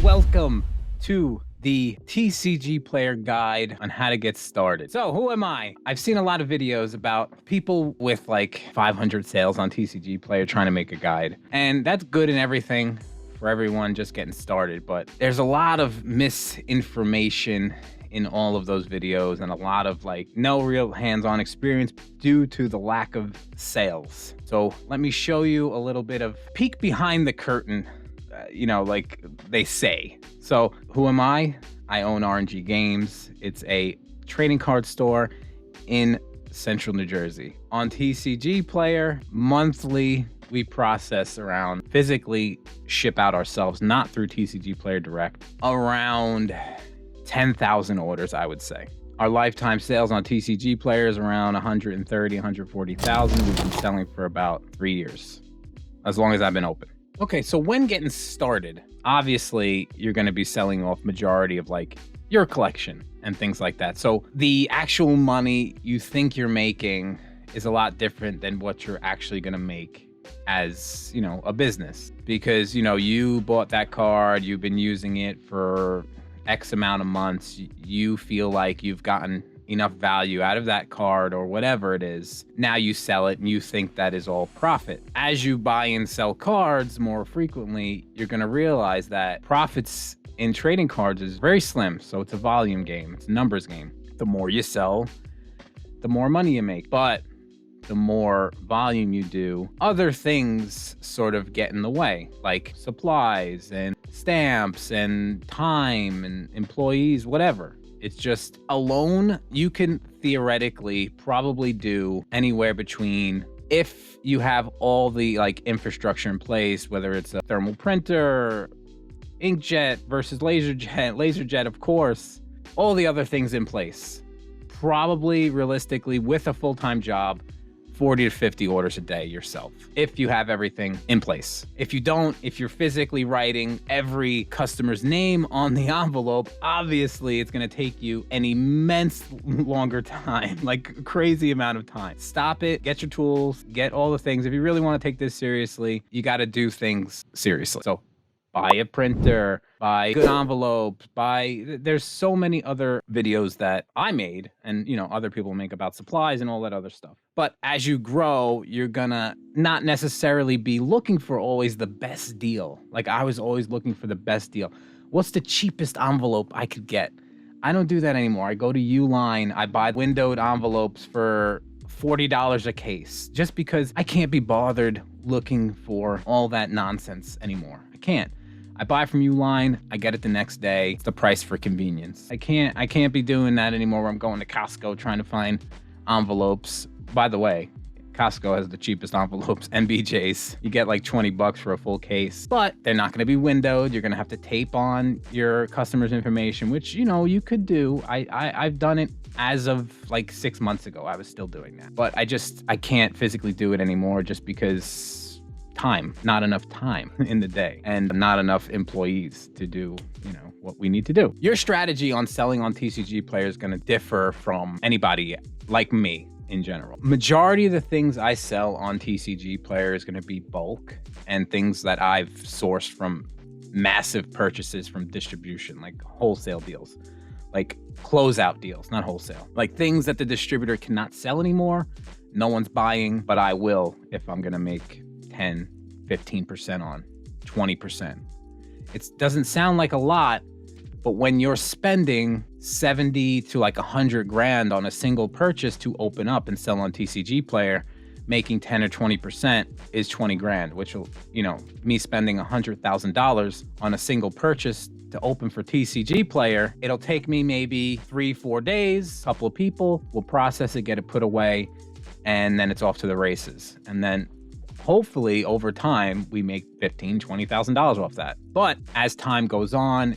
welcome to the TCG player guide on how to get started. So who am I? I've seen a lot of videos about people with like 500 sales on TCG player trying to make a guide. And that's good and everything for everyone just getting started. But there's a lot of misinformation in all of those videos and a lot of like no real hands-on experience due to the lack of sales. So let me show you a little bit of peek behind the curtain, like they say. So who am I? I own RNG-Gamez. It's a trading card store in central New Jersey. On TCGplayer, monthly, we process around, physically ship out ourselves, not through TCGplayer Direct, around 10,000 orders, I would say. Our lifetime sales on TCGplayer is around 130, 140,000. We've been selling for about 3 years, as long as I've been open. Okay, so when getting started, obviously you're going to be selling off majority of like your collection and things like that. So the actual money you think you're making is a lot different than what you're actually going to make as, a business, because, you bought that card, you've been using it for X amount of months, you feel like you've gotten enough value out of that card or whatever it is. Now you sell it and you think that is all profit. As you buy and sell cards more frequently, you're going to realize that profits in trading cards is very slim. So it's a volume game. It's a numbers game. The more you sell, the more money you make. But the more volume you do, other things sort of get in the way, like supplies and stamps and time and employees, whatever. It's just alone, you can theoretically probably do anywhere between, if you have all the like infrastructure in place, whether it's a thermal printer, inkjet versus laserjet, of course, all the other things in place, probably realistically with a full-time job, 40 to 50 orders a day yourself, if you have everything in place. If you don't, if you're physically writing every customer's name on the envelope, obviously it's gonna take you an immense longer time, like a crazy amount of time. Stop it, get your tools, get all the things. If you really wanna take this seriously, you gotta do things seriously. So buy a printer, buy good envelopes, there's so many other videos that I made and, other people make about supplies and all that other stuff. But as you grow, you're gonna not necessarily be looking for always the best deal. Like I was always looking for the best deal. What's the cheapest envelope I could get? I don't do that anymore. I go to Uline, I buy windowed envelopes for $40 a case, just because I can't be bothered looking for all that nonsense anymore. I can't. I buy from Uline, I get it the next day. It's the price for convenience. I can't be doing that anymore where I'm going to Costco trying to find envelopes. By the way, Costco has the cheapest envelopes, NBJs. You get like 20 bucks for a full case, but they're not going to be windowed. You're going to have to tape on your customer's information, which, you could do. I've done it as of like 6 months ago. I was still doing that, but I can't physically do it anymore just because not enough time in the day and not enough employees to do, what we need to do. Your strategy on selling on TCGplayer is going to differ from anybody like me in general. Majority of the things I sell on TCGplayer is going to be bulk and things that I've sourced from massive purchases from distribution, like wholesale deals, like closeout deals, not wholesale, like things that the distributor cannot sell anymore. No one's buying, but I will if I'm going to make 10, 15% on, 20%. It doesn't sound like a lot, but when you're spending 70 to like 100 grand on a single purchase to open up and sell on TCGplayer, making 10 or 20% is 20 grand, which will, me spending $100,000 on a single purchase to open for TCGplayer, it'll take me maybe 3-4 days, a couple of people will process it, get it put away, and then it's off to the races. And then hopefully over time we make $15,000, $20,000 off that. But as time goes on,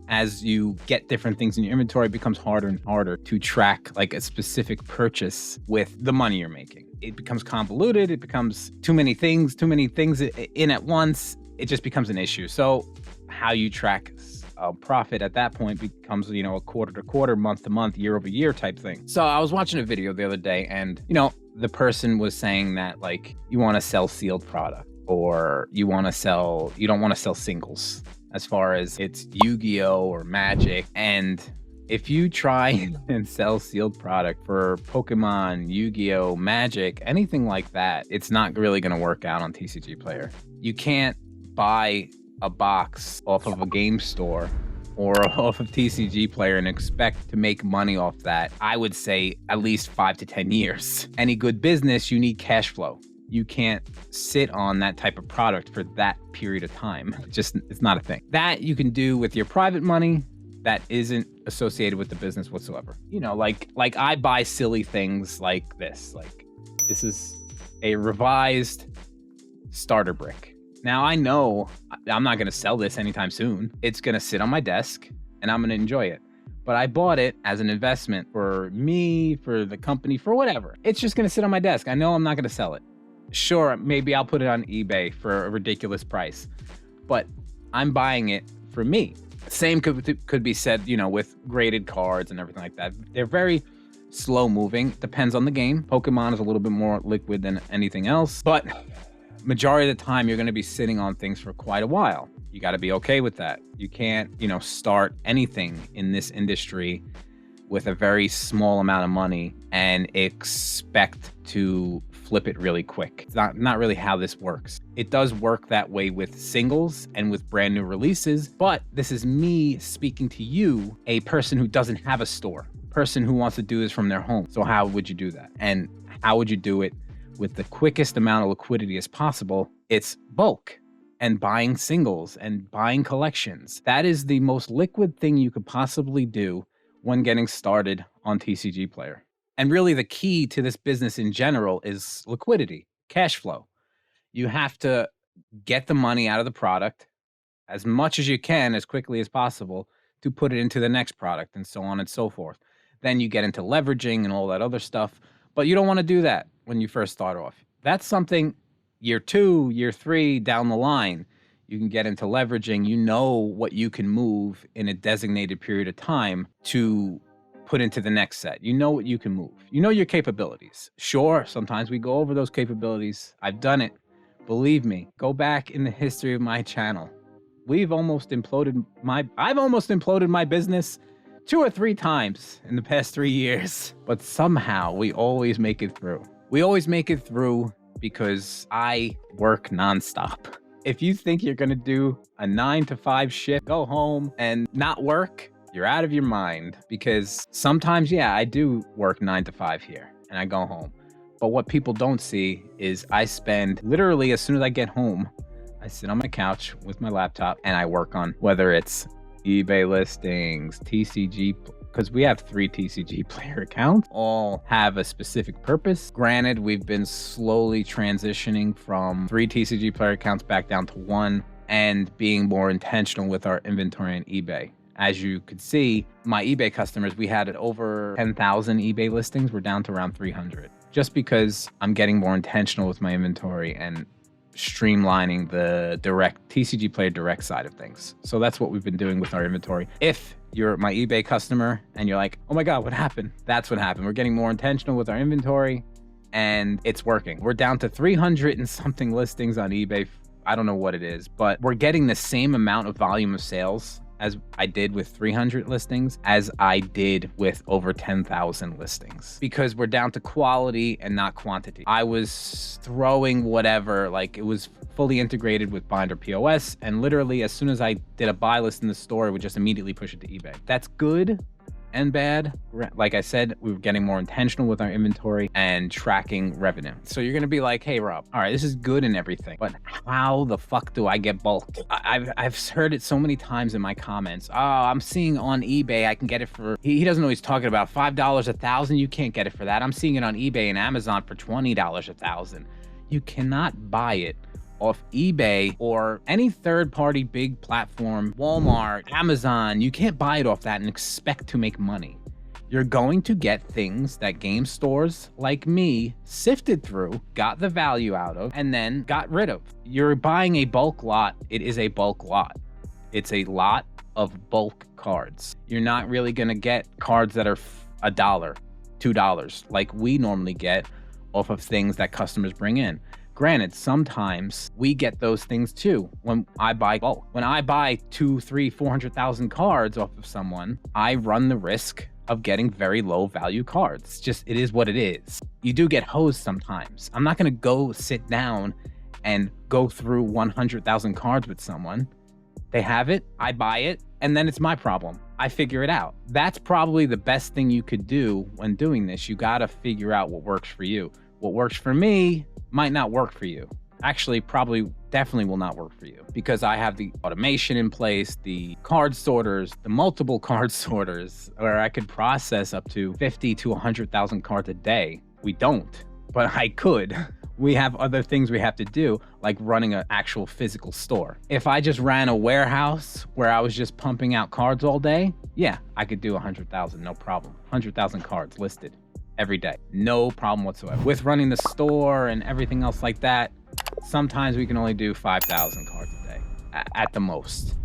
as you get different things in your inventory, it becomes harder and harder to track like a specific purchase with the money you're making. It becomes convoluted. It becomes too many things in at once. It just becomes an issue. So how you track profit at that point becomes, a quarter to quarter, month to month, year over year type thing. So I was watching a video the other day and, the person was saying that like you want to sell sealed product or you don't want to sell singles. as far as it's Yu-Gi-Oh or Magic. And if you try and sell sealed product for Pokemon, Yu-Gi-Oh, Magic, anything like that, it's not really going to work out on TCGplayer. You can't buy a box off of a game store or off of TCGplayer and expect to make money off that. I would say at least 5 to 10 years. Any good business, you need cash flow. You can't sit on that type of product for that period of time. It's not a thing. That you can do with your private money that isn't associated with the business whatsoever. You know, like I buy silly things like this. Like this is a revised starter brick. Now I know I'm not gonna sell this anytime soon. It's gonna sit on my desk and I'm gonna enjoy it. But I bought it as an investment for me, for the company, for whatever. It's just gonna sit on my desk. I know I'm not gonna sell it. Sure, maybe I'll put it on eBay for a ridiculous price, but I'm buying it for me. Same could be said, you know, with graded cards and everything like that. They're very slow moving. Depends on the game. Pokemon is a little bit more liquid than anything else, but majority of the time you're going to be sitting on things for quite a while. You got to be okay with that. You can't, you know, start anything in this industry with a very small amount of money and expect to flip it really quick. It's not really how this works. It does work that way with singles and with brand new releases, but this is me speaking to you, a person who doesn't have a store, person who wants to do this from their home. So how would you do that? And how would you do it with the quickest amount of liquidity as possible? It's bulk and buying singles and buying collections. That is the most liquid thing you could possibly do when getting started on TCGplayer. And really the key to this business in general is liquidity, cash flow. You have to get the money out of the product as much as you can, as quickly as possible, to put it into the next product and so on and so forth. Then you get into leveraging and all that other stuff, but you don't want to do that when you first start off. That's something year 2, year 3 down the line, you can get into leveraging. You know what you can move in a designated period of time to put into the next set. You know what you can move. You know your capabilities. Sure, sometimes we go over those capabilities. I've done it. Believe me, go back in the history of my channel. I've almost imploded my business 2 or 3 times in the past 3 years. But somehow we always make it through. We always make it through because I work nonstop. If you think you're gonna do a 9 to 5 shift, go home and not work, you're out of your mind. Because sometimes, yeah, I do work 9 to 5 here and I go home. But what people don't see is I spend literally, as soon as I get home, I sit on my couch with my laptop and I work on whether it's eBay listings, TCG, because we have 3 TCGplayer accounts, all have a specific purpose. Granted, we've been slowly transitioning from 3 TCGplayer accounts back down to 1 and being more intentional with our inventory on eBay. As you could see, my eBay customers, we had over 10,000 eBay listings. We're down to around 300. Just because I'm getting more intentional with my inventory and streamlining the direct TCGplayer direct side of things. So that's what we've been doing with our inventory. If you're my eBay customer and you're like, oh my God, what happened? That's what happened. We're getting more intentional with our inventory and it's working. We're down to 300 and something listings on eBay. I don't know what it is, but we're getting the same amount of volume of sales as I did with 300 listings as I did with over 10,000 listings, because we're down to quality and not quantity. I was throwing whatever, like it was fully integrated with Binder POS, and literally as soon as I did a buy list in the store, it would just immediately push it to eBay. That's good and bad. Like I said, we were getting more intentional with our inventory and tracking revenue. So you're gonna be like, hey Rob, all right, this is good and everything, but how the fuck do I get bulk? I've heard it so many times in my comments. Oh, I'm seeing on eBay I can get it for, he doesn't know what he's talking about, $5 a thousand. You can't get it for that. I'm seeing it on eBay and Amazon for $20 a thousand. You cannot buy it off eBay or any third-party big platform, Walmart, Amazon. You can't buy it off that and expect to make money. You're going to get things that game stores like me sifted through, got the value out of, and then got rid of. You're buying a bulk lot. It is a bulk lot. It's a lot of bulk cards. You're not really gonna get cards that are $1, $2, like we normally get off of things that customers bring in. Granted, sometimes we get those things too. When I buy bulk, when I buy 200, 300, 400,000 cards off of someone, I run the risk of getting very low value cards. It is what it is. You do get hosed sometimes. I'm not going to go sit down and go through 100,000 cards with someone. They have it, I buy it, and then it's my problem. I figure it out. That's probably the best thing you could do when doing this. You got to figure out what works for you. What works for me might not work for you. Actually, definitely will not work for you, because I have the automation in place, the card sorters, the multiple card sorters, where I could process up to 50 to 100,000 cards a day. We don't, but I could. We have other things we have to do, like running an actual physical store. If I just ran a warehouse where I was just pumping out cards all day, yeah, I could do 100,000, no problem. 100,000 cards listed every day, no problem whatsoever. With running the store and everything else like that, sometimes we can only do 5,000 cards a day at the most,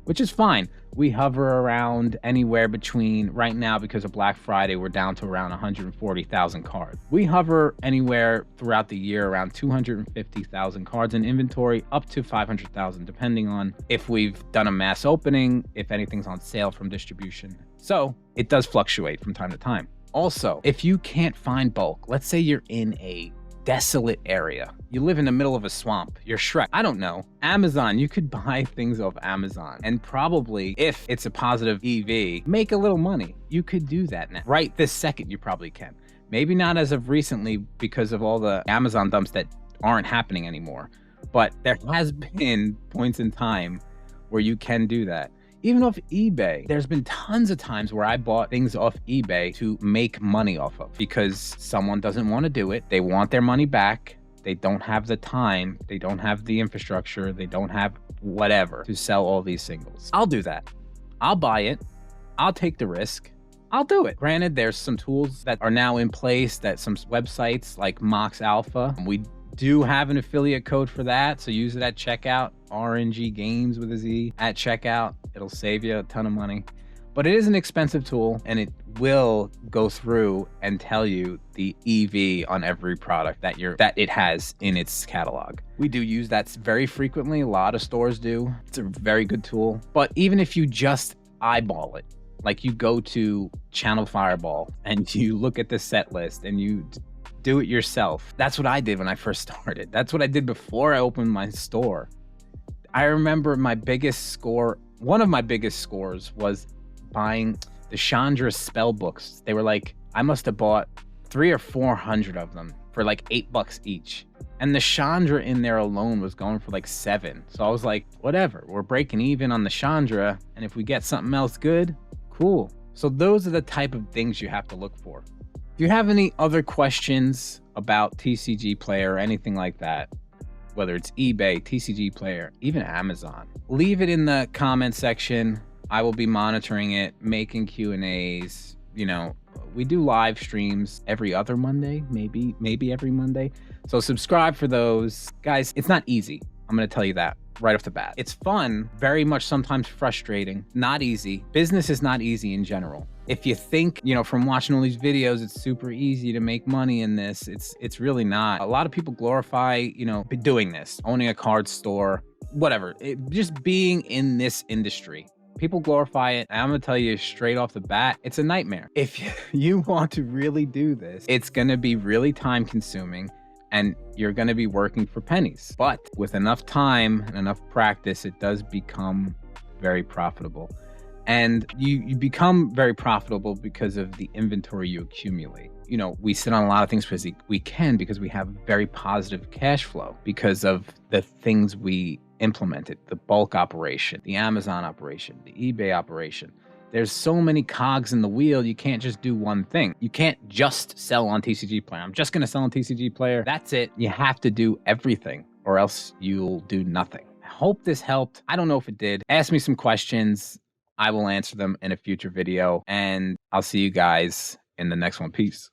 which is fine. We hover around anywhere between, right now because of Black Friday, we're down to around 140,000 cards. We hover anywhere throughout the year around 250,000 cards in inventory, up to 500,000, depending on if we've done a mass opening, if anything's on sale from distribution. So it does fluctuate from time to time. Also, if you can't find bulk, let's say you're in a desolate area, you live in the middle of a swamp, you're Shrek, I don't know, Amazon, you could buy things off Amazon and probably, if it's a positive EV, make a little money. You could do that now. Right this second, you probably can. Maybe not as of recently because of all the Amazon dumps that aren't happening anymore, but there has been points in time where you can do that. Even off eBay, there's been tons of times where I bought things off eBay to make money off of, because someone doesn't want to do it. They want their money back. They don't have the time. They don't have the infrastructure. They don't have whatever to sell all these singles. I'll do that. I'll buy it. I'll take the risk. I'll do it. Granted, there's some tools that are now in place, that some websites like Mox Alpha, we do have an affiliate code for that, so use it at checkout. RNG-Gamez with a Z at checkout. It'll save you a ton of money. But it is an expensive tool, and it will go through and tell you the EV on every product that it has in its catalog. We do use that very frequently. A lot of stores do. It's a very good tool. But even if you just eyeball it, like you go to Channel Fireball and you look at the set list and you do it yourself. That's what I did when I first started. That's what I did before I opened my store. I remember my biggest score, one of my biggest scores was buying the Chandra spell books. They were like, I must have bought 300 or 400 of them for like $8 each. And the Chandra in there alone was going for like $7. So I was like, whatever, we're breaking even on the Chandra. And if we get something else good, cool. So those are the type of things you have to look for. If you have any other questions about TCGplayer or anything like that, whether it's eBay, TCGplayer, even Amazon, leave it in the comment section. I will be monitoring it, making Q&As. You know, we do live streams every other Monday, maybe every Monday. So subscribe for those. Guys, it's not easy. I'm going to tell you that right off the bat. It's fun, very much sometimes frustrating, not easy. Business is not easy in general. If you think, you know, from watching all these videos, it's super easy to make money in this, it's really not. A lot of people glorify, you know, doing this, owning a card store, whatever, just being in this industry. People glorify it. And I'm gonna tell you straight off the bat, it's a nightmare. If you want to really do this, it's gonna be really time consuming and you're gonna be working for pennies. But with enough time and enough practice, it does become very profitable. And you become very profitable because of the inventory you accumulate. You know, we sit on a lot of things because we can, because we have very positive cash flow because of the things we implemented, the bulk operation, the Amazon operation, the eBay operation. There's so many cogs in the wheel, you can't just do one thing. You can't just sell on TCGplayer. I'm just gonna sell on TCGplayer. That's it. You have to do everything or else you'll do nothing. I hope this helped. I don't know if it did. Ask me some questions. I will answer them in a future video, and I'll see you guys in the next one. Peace.